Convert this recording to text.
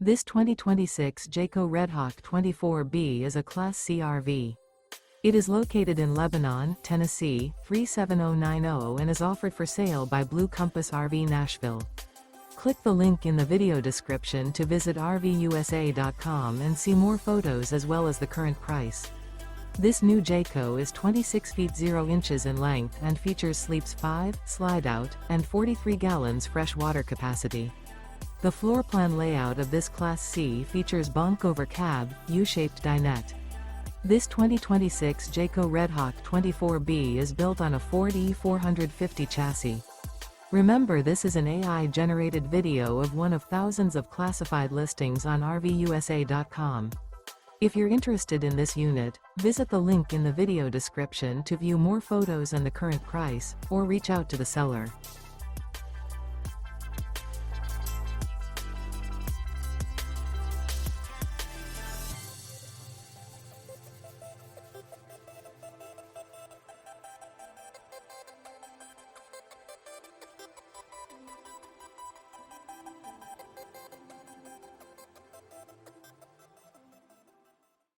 This 2026 Jayco Redhawk 24B is a Class C RV. It is located in Lebanon, Tennessee, 37090 and is offered for sale by Blue Compass RV Nashville. Click the link in the video description to visit RVUSA.com and see more photos as well as the current price. This new Jayco is 26 feet 0 inches in length and features sleeps 5, Slideout, and 43 gallons fresh water capacity. The floor plan layout of this Class C features Bunk Over Cab, U-shaped dinette. This 2026 Jayco Redhawk 24B is built on a Ford E450 chassis. Remember, this is an AI-generated video of one of thousands of classified listings on RVUSA.com. If you're interested in this unit, visit the link in the video description to view more photos and the current price, or reach out to the seller.